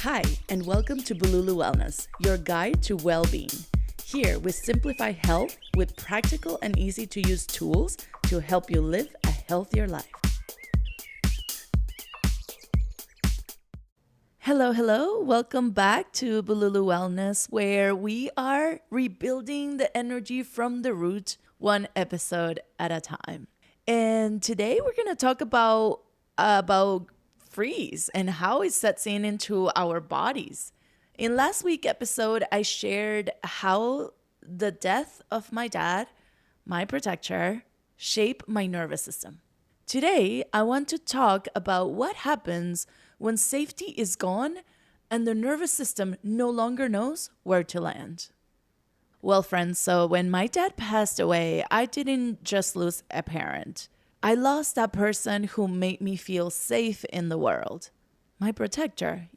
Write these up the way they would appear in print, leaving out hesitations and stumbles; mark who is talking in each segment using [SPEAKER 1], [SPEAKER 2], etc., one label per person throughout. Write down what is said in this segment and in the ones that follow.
[SPEAKER 1] Hi, and welcome to Bululu Wellness, your guide to well-being. Here, we simplify health with practical and easy-to-use tools to help you live a healthier life. Hello. Welcome back to Bululu Wellness, where we are rebuilding the energy from the root, one episode at a time. And today we're going to talk about freeze and how it sets into our bodies. In last week's episode, I shared how the death of my dad, my protector, shaped my nervous system. Today, I want to talk about what happens when safety is gone and the nervous system no longer knows where to land. Well, friends, so when my dad passed away, I didn't just lose a parent. I lost that person who made me feel safe in the world. My protector,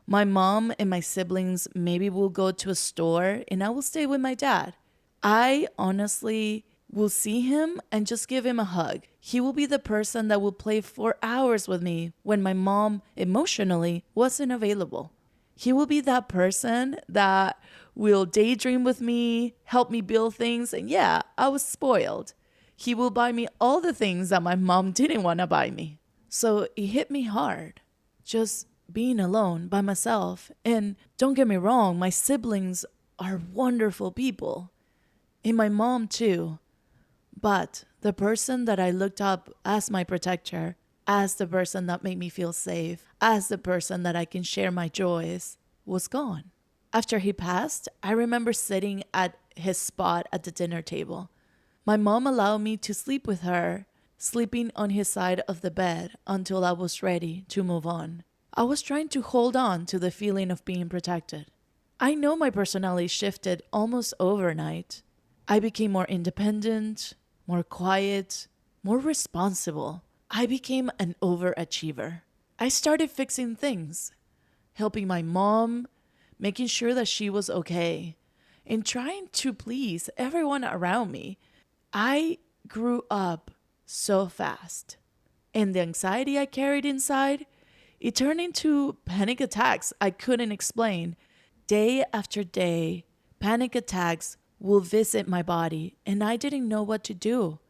[SPEAKER 1] My mom and my siblings maybe will go to a store and I will stay with my dad. I honestly will see him and just give him a hug. He will be the person that will play for hours with me when my mom emotionally wasn't available. He will be that person that will daydream with me, help me build things, and yeah, I was spoiled. He will buy me all the things that my mom didn't want to buy me. So it hit me hard, just being alone by myself. And don't get me wrong, my siblings are wonderful people. And my mom too. But the person that I looked up as my protector, as the person that made me feel safe, as the person that I can share my joys, was gone. After he passed, I remember sitting at his spot at the dinner table. My mom allowed me to sleep with her, sleeping on his side of the bed until I was ready to move on. I was trying to hold on to the feeling of being protected. I know my personality shifted almost overnight. I became more independent, more quiet, more responsible. I became an overachiever. I started fixing things, helping my mom, making sure that she was okay, and trying to please everyone around me. I grew up so fast, and the anxiety I carried inside, it turned into panic attacks I couldn't explain. Day after day, panic attacks will visit my body, and I didn't know what to do.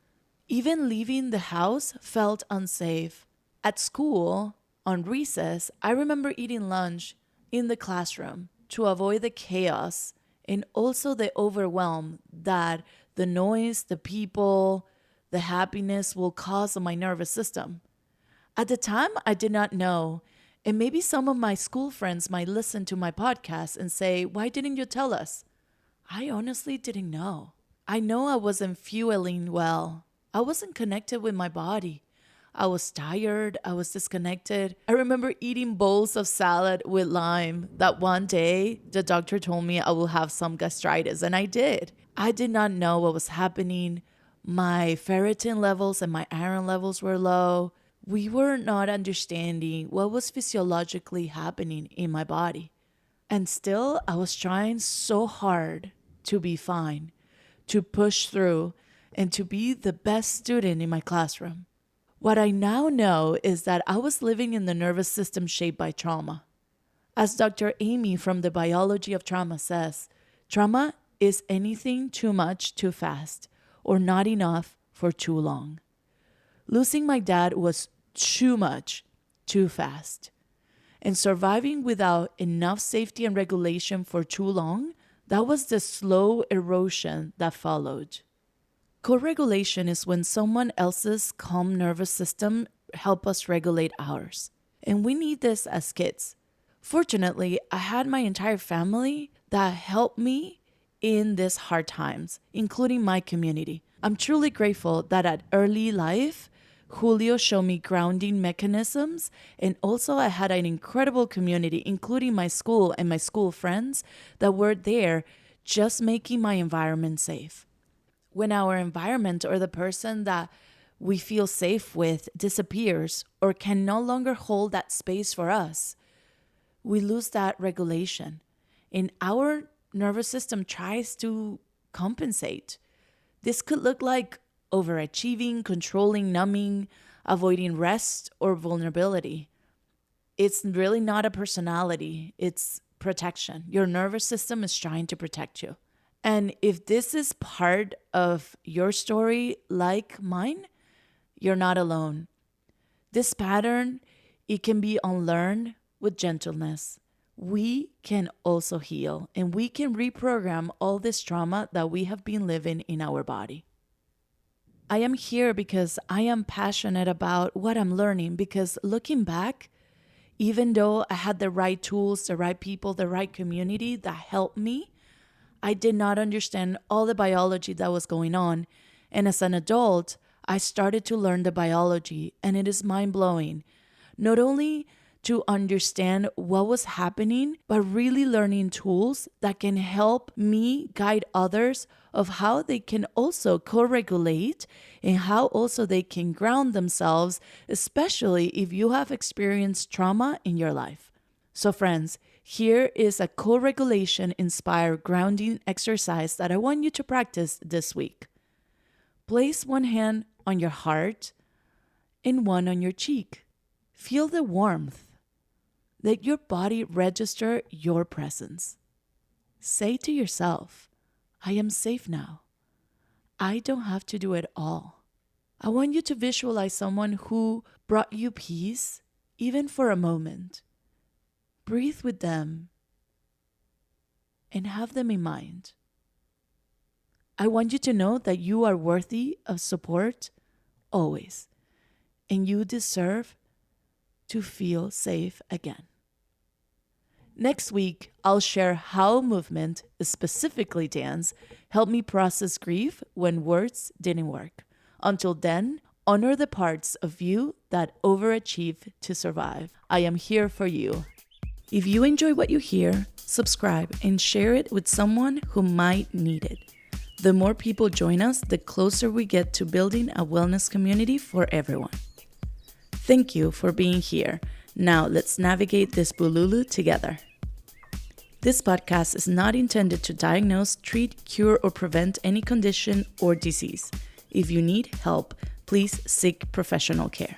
[SPEAKER 1] Even leaving the house felt unsafe. At school, on recess, I remember eating lunch in the classroom to avoid the chaos and also the overwhelm that the noise, the people, the happiness will cause on my nervous system. At the time, I did not know, and maybe some of my school friends might listen to my podcast and say, "Why didn't you tell us?" I honestly didn't know. I know I wasn't fueling well. I wasn't connected with my body. I was tired. I was disconnected. I remember eating bowls of salad with lime that one day the doctor told me I will have some gastritis, and I did. I did not know what was happening. My ferritin levels and my iron levels were low. We were not understanding what was physiologically happening in my body. And still, I was trying so hard to be fine, to push through, and to be the best student in my classroom. What I now know is that I was living in the nervous system shaped by trauma. As Dr. Amy from the Biology of Trauma says, trauma is anything too much too fast or not enough for too long. Losing my dad was too much too fast. And surviving without enough safety and regulation for too long, that was the slow erosion that followed. Co-regulation is when someone else's calm nervous system helps us regulate ours. And we need this as kids. Fortunately, I had my entire family that helped me in these hard times, including my community. I'm truly grateful that at early life, Julio showed me grounding mechanisms, and also I had an incredible community, including my school and my school friends that were there just making my environment safe. When our environment or the person that we feel safe with disappears or can no longer hold that space for us, we lose that regulation. And our nervous system tries to compensate. This could look like overachieving, controlling, numbing, avoiding rest or vulnerability. It's really not a personality, it's protection. Your nervous system is trying to protect you. And if this is part of your story like mine, you're not alone. This pattern, it can be unlearned with gentleness. We can also heal and we can reprogram all this trauma that we have been living in our body. I am here because I am passionate about what I'm learning, because looking back, even though I had the right tools, the right people, the right community that helped me, I did not understand all the biology that was going on. And as an adult, I started to learn the biology, and it is mind-blowing. Not only to understand what was happening, but really learning tools that can help me guide others of how they can also co-regulate and how also they can ground themselves, especially if you have experienced trauma in your life. So friends, here is a co-regulation inspired grounding exercise that I want you to practice this week. Place one hand on your heart and one on your cheek. Feel the warmth. Let your body register your presence. Say to yourself, I am safe now. I don't have to do it all. I want you to visualize someone who brought you peace, even for a moment. Breathe with them and have them in mind. I want you to know that you are worthy of support always, and you deserve to feel safe again. Next week, I'll share how movement, specifically dance, helped me process grief when words didn't work. Until then, honor the parts of you that overachieve to survive. I am here for you. If you enjoy what you hear, subscribe and share it with someone who might need it. The more people join us, the closer we get to building a wellness community for everyone. Thank you for being here. Now let's navigate this bululu together. This podcast is not intended to diagnose, treat, cure, or prevent any condition or disease. If you need help, please seek professional care.